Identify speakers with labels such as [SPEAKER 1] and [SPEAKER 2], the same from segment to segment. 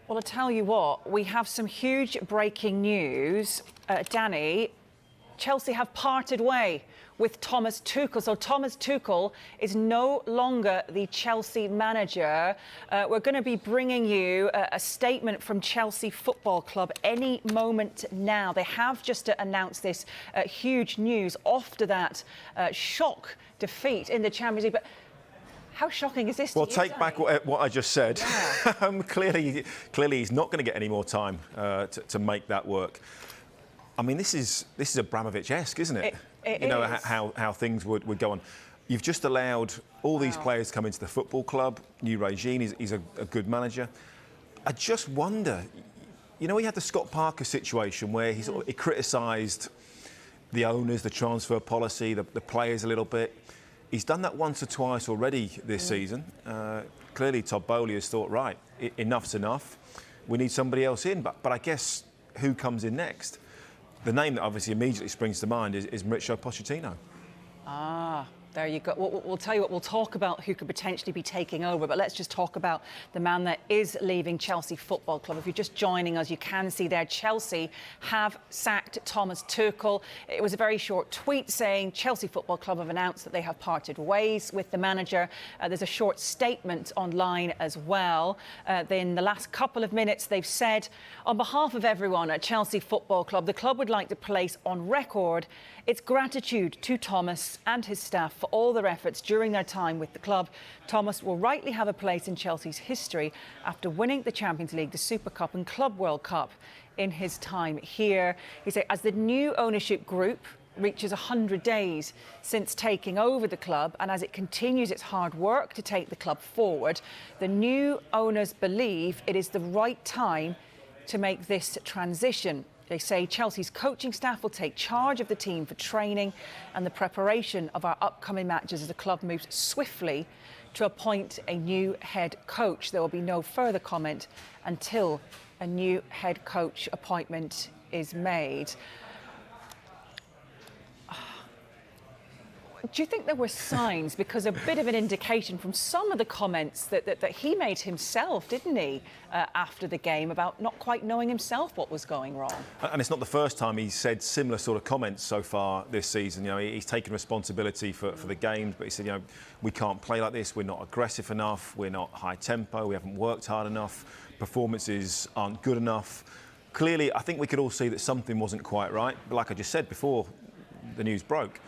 [SPEAKER 1] Well, I tell you what, we have some huge breaking news. Danny, Chelsea have parted way with Thomas Tuchel. So Thomas Tuchel is no longer the Chelsea manager. We're going to be bringing you a statement from Chelsea Football Club any moment now. They have just announced this huge news after that shock defeat in the Champions League. But how shocking is this to you,
[SPEAKER 2] take back what I just said. Yeah. Clearly he's not going to get any more time to make that work. I mean, this is Abramovich-esque, isn't it?
[SPEAKER 1] It
[SPEAKER 2] you know,
[SPEAKER 1] is.
[SPEAKER 2] how things would go on. You've just allowed all these players to come into the football club. New regime, he's a good manager. I just wonder, you know, he had the Scott Parker situation where he criticised the owners, the transfer policy, the players a little bit. He's done that once or twice already this season. Clearly, Todd Bowley has thought, right, enough's enough. We need somebody else in. But I guess who comes in next? The name that obviously immediately springs to mind is Mauricio Pochettino.
[SPEAKER 1] There you go. We'll tell you what, we'll talk about who could potentially be taking over, but let's just talk about the man that is leaving Chelsea Football Club. If you're just joining us, you can see there Chelsea have sacked Thomas Tuchel. It was a very short tweet saying Chelsea Football Club have announced that they have parted ways with the manager. There's a short statement online as well. In the last couple of minutes, they've said, on behalf of everyone at Chelsea Football Club, the club would like to place on record its gratitude to Thomas and his staff for all their efforts during their time with the club. Thomas will rightly have a place in Chelsea's history after winning the Champions League, the Super Cup and Club World Cup in his time here. He said, as the new ownership group reaches 100 days since taking over the club and as it continues its hard work to take the club forward, the new owners believe it is the right time to make this transition. They say Chelsea's coaching staff will take charge of the team for training and the preparation of our upcoming matches as the club moves swiftly to appoint a new head coach. There will be no further comment until a new head coach appointment is made. Do you think there were signs, because a bit of an indication from some of the comments that he made himself, didn't he, after the game, about not quite knowing himself what was going wrong?
[SPEAKER 2] And it's not the first time he's said similar sort of comments so far this season. You know, he's taken responsibility for the games, but he said, you know, we can't play like this, we're not aggressive enough, we're not high tempo, we haven't worked hard enough, performances aren't good enough. Clearly, I think we could all see that something wasn't quite right. But like I just said before the news broke,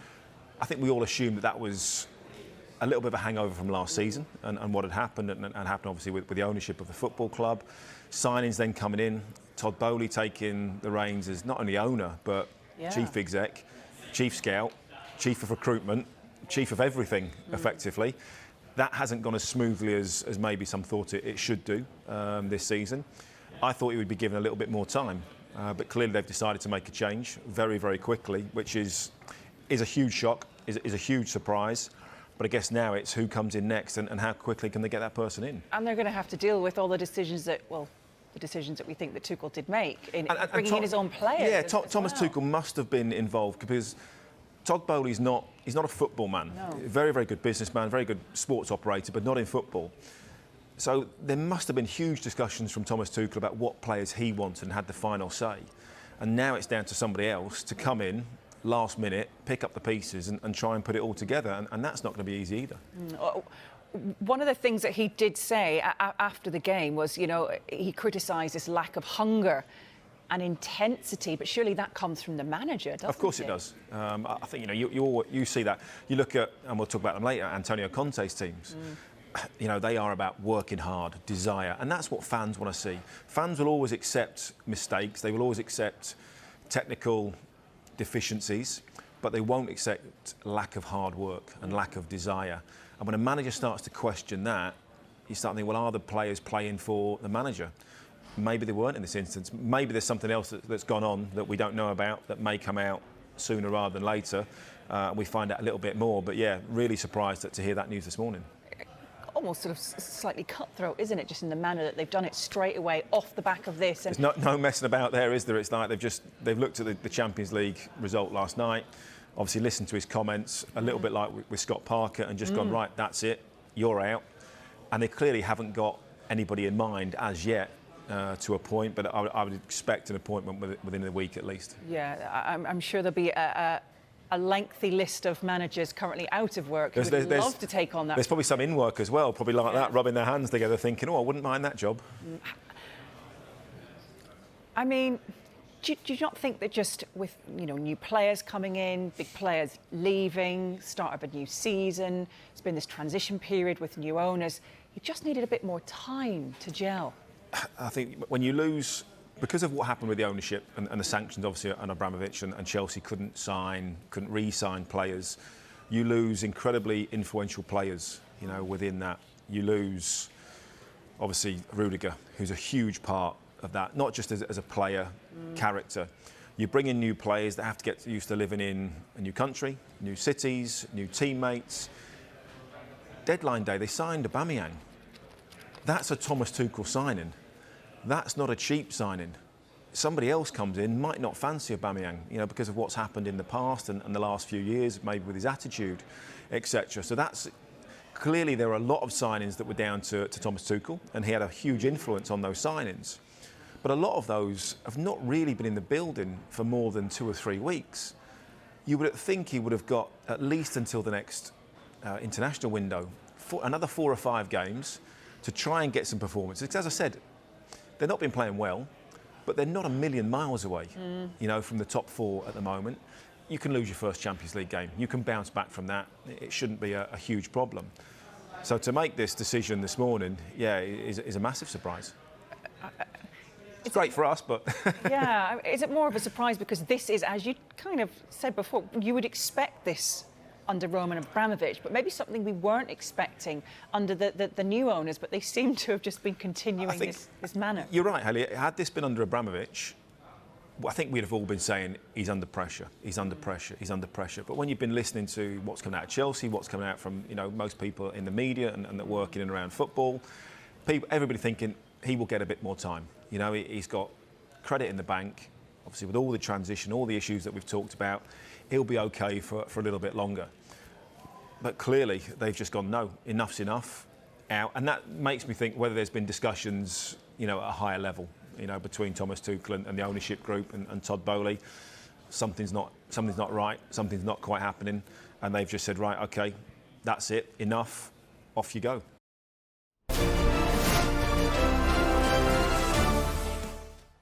[SPEAKER 2] I think we all assumed that was a little bit of a hangover from last season and what had happened and happened obviously with the ownership of the football club. Signings then coming in, Todd Bowley taking the reins as not only owner but chief exec, chief scout, chief of recruitment, chief of everything effectively. That hasn't gone as smoothly as maybe some thought it should do this season. I thought he would be given a little bit more time, but clearly they've decided to make a change very, very quickly, which is a huge shock, is a huge surprise. But I guess now it's who comes in next and how quickly can they get that person in. And
[SPEAKER 1] they're going to have to deal with all the decisions that, the decisions that we think that Tuchel did make in bringing in his own players.
[SPEAKER 2] Yeah, Thomas Tuchel must have been involved because Todd Bowley's he's not a football man.
[SPEAKER 1] No.
[SPEAKER 2] Very, very good businessman, very good sports operator, but not in football. So there must have been huge discussions from Thomas Tuchel about what players he wanted and had the final say. And now it's down to somebody else to come in last minute, pick up the pieces and try and put it all together. And that's not going to be easy either.
[SPEAKER 1] One of the things that he did say after the game was, you know, he criticised this lack of hunger and intensity, but surely that comes from the manager, doesn't it?
[SPEAKER 2] Of course it does. I think, you know, you see that. You look at, and we'll talk about them later, Antonio Conte's teams. You know, they are about working hard, desire, and that's what fans want to see. Fans will always accept mistakes. They will always accept technical deficiencies, but they won't accept lack of hard work and lack of desire. And when a manager starts to question that, you start thinking, well, are the players playing for the manager? Maybe they weren't in this instance. Maybe there's something else that's gone on that we don't know about that may come out sooner rather than later. We find out a little bit more. But yeah, really surprised to hear that news this morning.
[SPEAKER 1] Almost sort of slightly cutthroat, isn't it? Just in the manner that they've done it straight away off the back of this.
[SPEAKER 2] And there's no messing about there, is there? It's like they've looked at the Champions League result last night, obviously listened to his comments, a little bit like with Scott Parker, and just gone, right, that's it, you're out. And they clearly haven't got anybody in mind as yet to appoint, but I would expect an appointment within a week at least.
[SPEAKER 1] Yeah, I'm sure there'll be a lengthy list of managers currently out of work who would love to take on that.
[SPEAKER 2] There's probably some in work as well, probably like that, rubbing their hands together, thinking, oh, I wouldn't mind that job.
[SPEAKER 1] I mean, do you not think that just with new players coming in, big players leaving, start of a new season, it's been this transition period with new owners, you just needed a bit more time to gel?
[SPEAKER 2] I think when you lose, because of what happened with the ownership and the sanctions, obviously, on Abramovich and Chelsea couldn't re-sign players, you lose incredibly influential players, within that. You lose, obviously, Rudiger, who's a huge part of that, not just as a player, character. You bring in new players that have to get used to living in a new country, new cities, new teammates. Deadline day, they signed Aubameyang. That's a Thomas Tuchel signing. That's not a cheap signing. Somebody else comes in, might not fancy Aubameyang, because of what's happened in the past and the last few years, maybe with his attitude, etc. So that's clearly there are a lot of signings that were down to Thomas Tuchel, and he had a huge influence on those signings. But a lot of those have not really been in the building for more than 2 or 3 weeks. You would think he would have got at least until the next international window, another 4 or 5 games to try and get some performances. Because as I said, they've not been playing well, but they're not a million miles away, from the top 4 at the moment. You can lose your first Champions League game. You can bounce back from that. It shouldn't be a huge problem. So to make this decision this morning, is a massive surprise. It's great for us, but...
[SPEAKER 1] Yeah, is it more of a surprise because this is, as you kind of said before, you would expect this under Roman Abramovich, but maybe something we weren't expecting under the new owners, but they seem to have just been continuing this manner.
[SPEAKER 2] You're right, Haley. Had this been under Abramovich, I think we'd have all been saying he's under pressure, he's under pressure, he's under pressure. But when you've been listening to what's coming out of Chelsea, what's coming out from most people in the media and that work in and around football, everybody thinking he will get a bit more time. He's got credit in the bank, obviously with all the transition, all the issues that we've talked about, he'll be okay for a little bit longer. But clearly they've just gone, no, enough's enough, out. And that makes me think whether there's been discussions, at a higher level, between Thomas Tuchel and the ownership group and Todd Bowley. Something's not right, something's not quite happening. And they've just said, right, okay, that's it, enough, off you go.